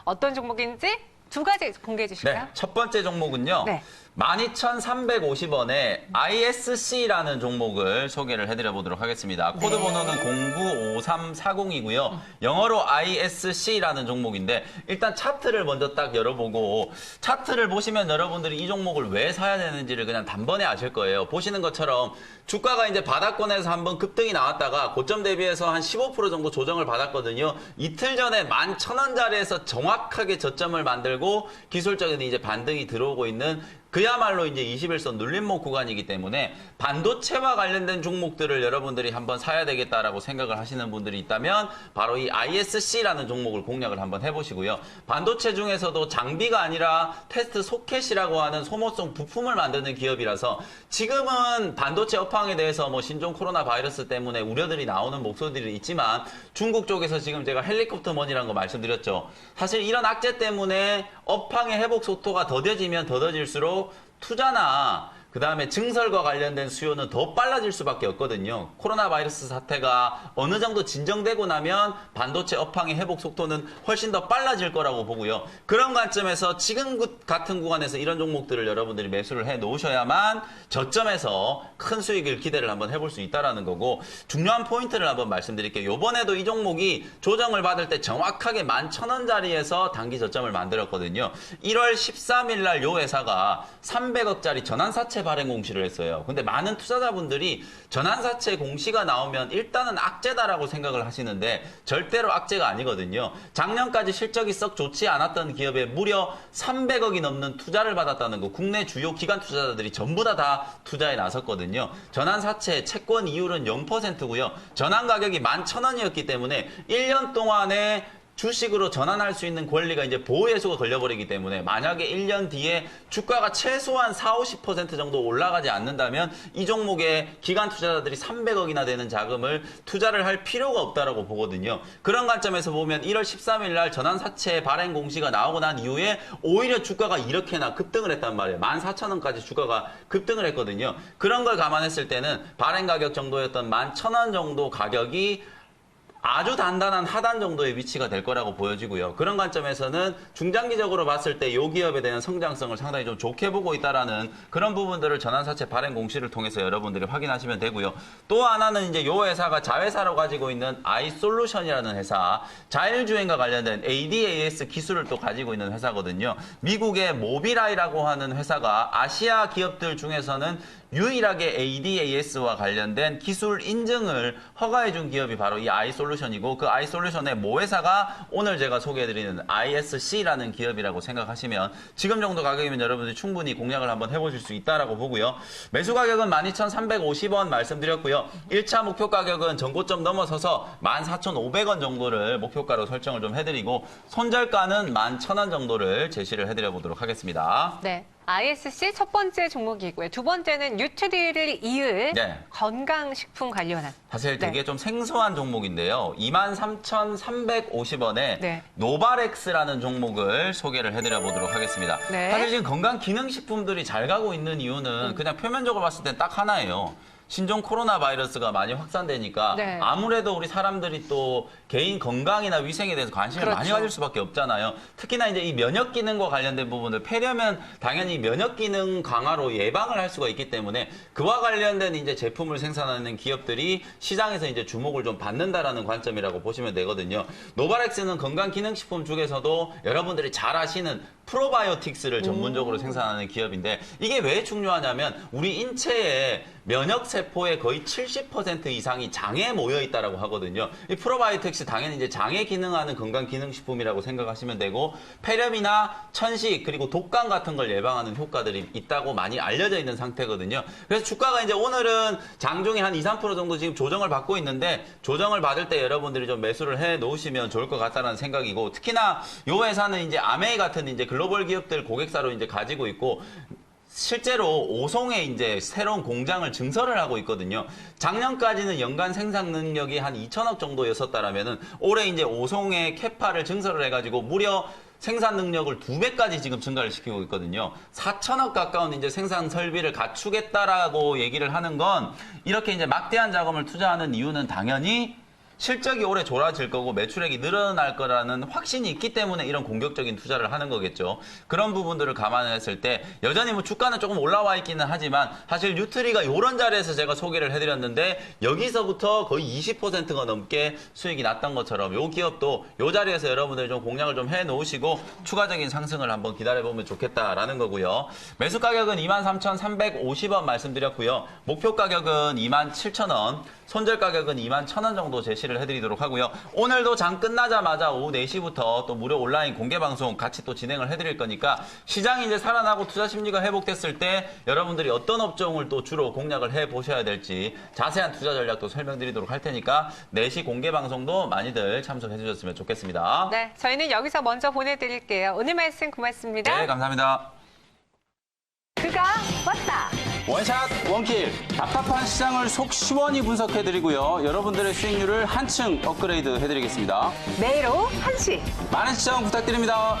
어떤 종목인지 두 가지 공개해 주실까요? 네, 첫 번째 종목은요. 네. 12,350원에 ISC라는 종목을 소개를 해드려 보도록 하겠습니다. 코드 번호는 095340이고요. 영어로 ISC라는 종목인데 일단 차트를 먼저 딱 열어보고 차트를 보시면 여러분들이 이 종목을 왜 사야 되는지를 그냥 단번에 아실 거예요. 보시는 것처럼 주가가 이제 바닥권에서 한번 급등이 나왔다가 고점 대비해서 한 15% 정도 조정을 받았거든요. 이틀 전에 11,000원짜리에서 정확하게 저점을 만들고 기술적인 이제 반등이 들어오고 있는 그야말로 이제 21선 눌림목 구간이기 때문에 반도체와 관련된 종목들을 여러분들이 한번 사야 되겠다라고 생각을 하시는 분들이 있다면 바로 이 ISC라는 종목을 공략을 한번 해보시고요. 반도체 중에서도 장비가 아니라 테스트 소켓이라고 하는 소모성 부품을 만드는 기업이라서 지금은 반도체 업황에 대해서 뭐 신종 코로나 바이러스 때문에 우려들이 나오는 목소리들이 있지만 중국 쪽에서 지금 제가 헬리콥터 머니라는 거 말씀드렸죠. 사실 이런 악재 때문에 업황의 회복 속도가 더뎌지면 더뎌질수록 투자나 그다음에 증설과 관련된 수요는 더 빨라질 수밖에 없거든요. 코로나 바이러스 사태가 어느 정도 진정되고 나면 반도체 업황의 회복 속도는 훨씬 더 빨라질 거라고 보고요. 그런 관점에서 지금 같은 구간에서 이런 종목들을 여러분들이 매수를 해 놓으셔야만 저점에서 큰 수익을 기대를 한번 해볼 수 있다는 거고 중요한 포인트를 한번 말씀드릴게요. 이번에도 이 종목이 조정을 받을 때 정확하게 11,000원짜리에서 단기 저점을 만들었거든요. 1월 13일 날 이 회사가 300억짜리 전환사채 발행 공시를 했어요. 근데 많은 투자자분들이 전환사채 공시가 나오면 일단은 악재다라고 생각을 하시는데 절대로 악재가 아니거든요. 작년까지 실적이 썩 좋지 않았던 기업에 무려 300억이 넘는 투자를 받았다는 거. 국내 주요 기관 투자자들이 전부 다 투자에 나섰거든요. 전환사채 채권 이율은 0%고요. 전환 가격이 11,000원이었기 때문에 1년 동안에 주식으로 전환할 수 있는 권리가 이제 보호예수가 걸려버리기 때문에 만약에 1년 뒤에 주가가 최소한 40~50% 정도 올라가지 않는다면 이 종목에 기관 투자자들이 300억이나 되는 자금을 투자를 할 필요가 없다라고 보거든요. 그런 관점에서 보면 1월 13일 날 전환사채 발행 공시가 나오고 난 이후에 오히려 주가가 이렇게나 급등을 했단 말이에요. 14,000원까지 주가가 급등을 했거든요. 그런 걸 감안했을 때는 발행 가격 정도였던 11,000원 정도 가격이 아주 단단한 하단 정도의 위치가 될 거라고 보여지고요. 그런 관점에서는 중장기적으로 봤을 때 이 기업에 대한 성장성을 상당히 좀 좋게 보고 있다라는 그런 부분들을 전환사채 발행 공시를 통해서 여러분들이 확인하시면 되고요. 또 하나는 이제 이 회사가 자회사로 가지고 있는 아이솔루션이라는 회사, 자율주행과 관련된 ADAS 기술을 또 가지고 있는 회사거든요. 미국의 모빌아이라고 하는 회사가 아시아 기업들 중에서는 유일하게 ADAS와 관련된 기술 인증을 허가해준 기업이 바로 이 아이솔루션이고 그 아이솔루션의 모회사가 오늘 제가 소개해드리는 ISC라는 기업이라고 생각하시면 지금 정도 가격이면 여러분들이 충분히 공략을 한번 해보실 수 있다라고 보고요. 매수 가격은 12,350원 말씀드렸고요. 1차 목표 가격은 전고점 넘어서서 14,500원 정도를 목표가로 설정을 좀 해드리고 손절가는 11,000원 정도를 제시를 해드려 보도록 하겠습니다. 네. ISC 첫 번째 종목이고요. 두 번째는 뉴트리를 이을 건강식품 관련한. 사실 되게 좀 생소한 종목인데요. 23,350원에 노바렉스라는 종목을 소개를 해드려 보도록 하겠습니다. 사실 지금 건강기능식품들이 잘 가고 있는 이유는 그냥 표면적으로 봤을 땐 딱 하나예요. 신종 코로나 바이러스가 많이 확산되니까 아무래도 우리 사람들이 또 개인 건강이나 위생에 대해서 관심을 많이 가질 수밖에 없잖아요. 특히나 이제 이 면역 기능과 관련된 부분을 패려면 당연히 면역 기능 강화로 예방을 할 수가 있기 때문에 그와 관련된 이제 제품을 생산하는 기업들이 시장에서 이제 주목을 좀 받는다라는 관점이라고 보시면 되거든요. 노바렉스는 건강기능식품 중에서도 여러분들이 잘 아시는 프로바이오틱스를 전문적으로 생산하는 기업인데 이게 왜 중요하냐면 우리 인체에 면역세포의 거의 70% 이상이 장에 모여 있다라고 하거든요. 이 프로바이오틱스 당연히 이제 장에 기능하는 건강기능식품이라고 생각하시면 되고 폐렴이나 천식 그리고 독감 같은 걸 예방하는 효과들이 있다고 많이 알려져 있는 상태거든요. 그래서 주가가 이제 오늘은 장중에 한 2~3% 정도 지금 조정을 받고 있는데 조정을 받을 때 여러분들이 좀 매수를 해 놓으시면 좋을 것 같다는 생각이고 특히나 이 회사는 이제 아메이 같은 이제 글로벌 기업들 고객사로 이제 가지고 있고 실제로 오송에 이제 새로운 공장을 증설을 하고 있거든요. 작년까지는 연간 생산 능력이 한 2천억 정도였었다라면은 올해 이제 오송의 캐파를 증설을 해가지고 무려 생산 능력을 2배까지 지금 증가를 시키고 있거든요. 4천억 가까운 이제 생산 설비를 갖추겠다라고 얘기를 하는 건 이렇게 이제 막대한 자금을 투자하는 이유는 당연히 실적이 올해 좋아질 거고 매출액이 늘어날 거라는 확신이 있기 때문에 이런 공격적인 투자를 하는 거겠죠. 그런 부분들을 감안했을 때 여전히 뭐 주가는 조금 올라와 있기는 하지만 사실 뉴트리가 이런 자리에서 제가 소개를 해드렸는데 여기서부터 거의 20%가 넘게 수익이 났던 것처럼 이 기업도 이 자리에서 여러분들 좀 공략을 좀 해놓으시고 추가적인 상승을 한번 기다려보면 좋겠다라는 거고요. 매수 가격은 23,350원 말씀드렸고요. 목표 가격은 27,000원, 손절 가격은 21,000원 정도 제시를 해드리도록 하고요. 오늘도 장 끝나자마자 오후 4시부터 또 무료 온라인 공개 방송 같이 또 진행을 해드릴 거니까 시장이 이제 살아나고 투자 심리가 회복됐을 때 여러분들이 어떤 업종을 또 주로 공략을 해보셔야 될지 자세한 투자 전략도 설명드리도록 할 테니까 4시 공개 방송도 많이들 참석해 주셨으면 좋겠습니다. 네, 저희는 여기서 먼저 보내드릴게요. 오늘 말씀 고맙습니다. 네, 감사합니다. 그가 왔다. 원샷 원킬 답답한 시장을 속 시원히 분석해드리고요. 여러분들의 수익률을 한층 업그레이드 해드리겠습니다. 매일 오후 1시. 많은 시청 부탁드립니다.